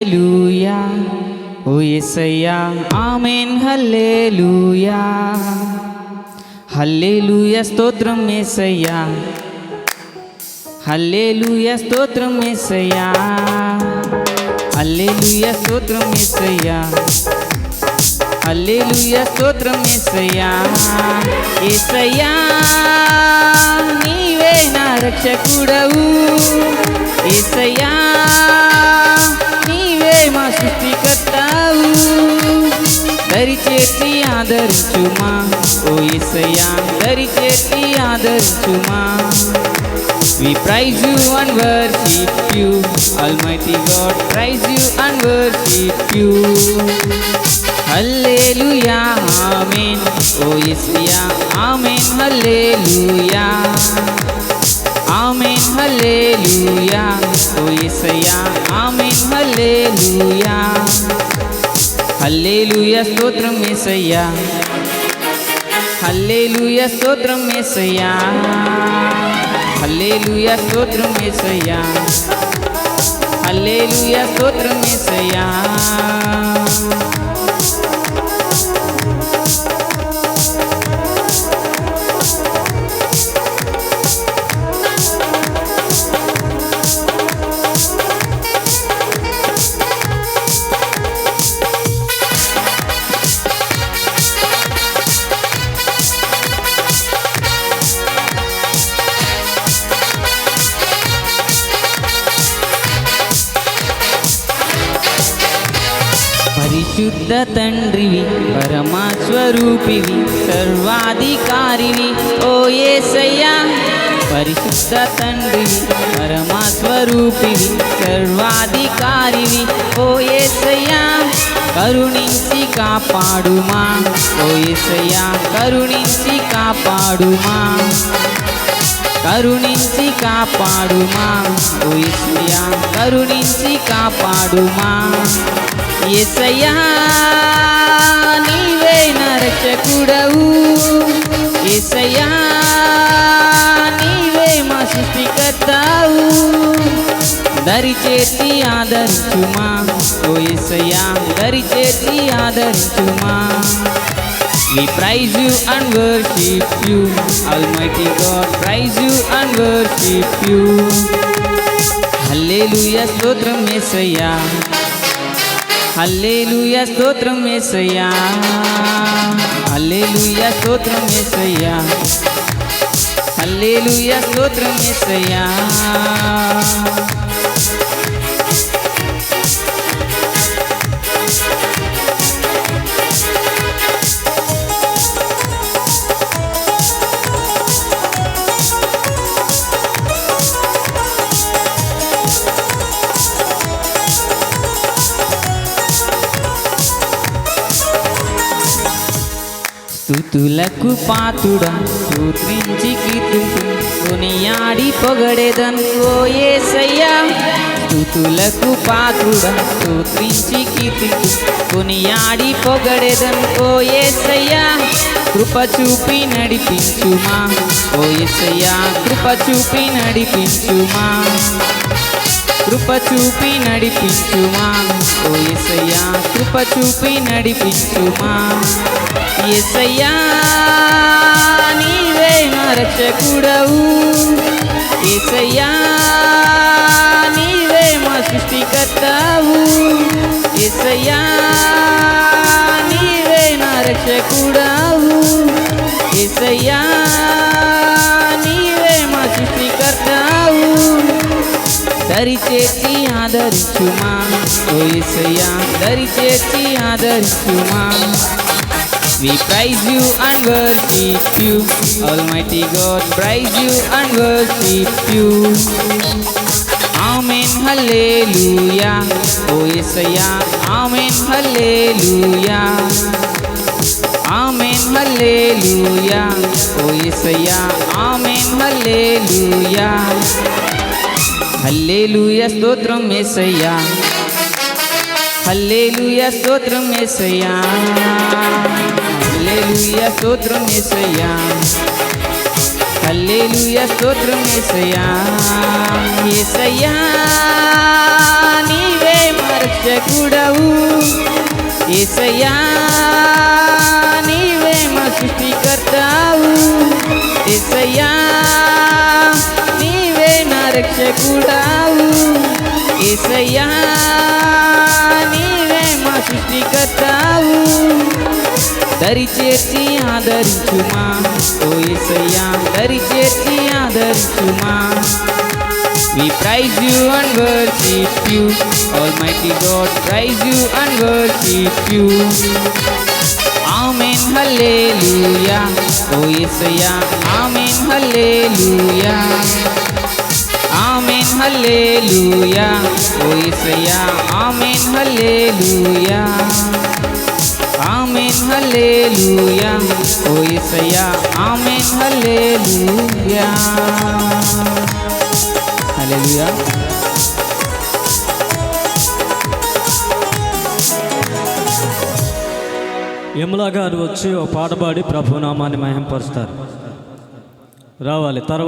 హల్లెలూయా ఓ యేసయ్యా ఆమేన్ హల్లెలూయా హల్లెలూయా స్తోత్రం యేసయ్యా హల్లెలూయా స్తోత్రం యేసయ్యా హల్లెలూయా స్తోత్రం యేసయ్యా హల్లెలూయా స్తోత్రం యేసయ్యా యేసయ్యా నీవే నా రక్షకుడవు యేసయ్యా మా సృష్టికర్తావు దరిచేసి ఆదరించుమా ఓ యేసయ్యా దరిచేసి ఆదరించుమా We praise you and worship you Almighty God praise you and worship you Hallelujah Amen oh Yesayya Amen Hallelujah Amen Hallelujah oh Yesayya Amen Hallelujah Hallelujah స్తోత్రం యేసయ్యా Hallelujah స్తోత్రం యేసయ్యా Hallelujah స్తోత్రం యేసయ్యా Hallelujah స్తోత్రం యేసయ్యా పరిశుద్ధ తండ్రివి పరమాస్వరూపివి సర్వాధికారివి ఓ యేసయ్యా పరిశుద్ధ తండ్రివి పరమాస్వరూపివి సర్వాధికారివి ఓ యేసయ్యా కరుణించి కాపాడుమా ఓ యేసయ్యా కరుణించి కాపాడుమా కరుణించి కాపాడుమా ఓ యేసయ్యా కరుణించి కాపాడుమా యేసయ్యా నీవే నా రక్షకుడవు యేసయ్యా నీవే మా సృష్టికర్తావు దరిచేసి ఆదరించుమా ఓ యేసయ్యా దరిచేసి ఆదరించుమా We praise you and worship you Almighty God praise you and worship you Hallelujah స్తోత్రం యేసయ్యా హల్లెలూయా స్తోత్రం యేసయ్యా హల్లెలూయా స్తోత్రం యేసయ్యా హల్లెలూయా స్తోత్రం యేసయ్యా స్తుతులకు పాతుడా స్తోత్రించి కీర్తింతును కొనియాడి పొగడెదను ఓ యేసయ్యా స్తుతులకు పాతుడా స్తోత్రించి కీర్తింతును కొనియాడి పొగడెదను ఓ యేసయ్యా కృప చూపి నడిపించుమా ఓ యేసయ్యా కృప చూపి నడిపించుమా కృప చూపి నడిపించుమా ఓ యేసయ్యా కృప చూపి నడిపించుమా యేసయ్యా నీవే నా రక్షకుడవు యేసయ్యా నీవే మా సృష్టికర్తావు యేసయ్యా నీవే నా రక్షకుడవు యేసయ్యా నీవే మా సృష్టికర్తావు దరిచేసి ఆదరించుమా ఓ యేసయ్యా దరిచేసి ఆదరించుమా We praise you and worship you Almighty God praise you and worship you Amen Hallelujah oh Yesayya Amen Hallelujah Amen Hallelujah oh Yesayya Amen Hallelujah Hallelujah స్తోత్రం యేసయ్యా Hallelujah స్తోత్రం యేసయ్యా Hallelujah స్తోత్రం యేసయ్యా హల్లెలూయా స్తోత్రం యేసయ్యా యేసయ్యా నీవే మా రక్షకుడవు యేసయ్యా నీవే మా సృష్టికర్తావు యేసయ్యా నీవే నా రక్షకుడవు యేసయ్యా నీవే మా సృష్టికర్తావు దరి చేర్చి ఆదరించుమా ఓ యేసయ్యా దరి చేర్చి ఆదరించుమా We praise you and worship you, Almighty God, praise you and worship you. Amen, hallelujah, oh Yesaya, amen, hallelujah. Amen, hallelujah, oh Yesaya, amen, hallelujah. Amen, hallelujah, oh Yesaya, amen, hallelujah. Hallelujah. యములా గారు వచ్చి ఒక పాట పాడి ప్రభునామాన్ని మహింపరుస్తారు రావాలి తర్వాత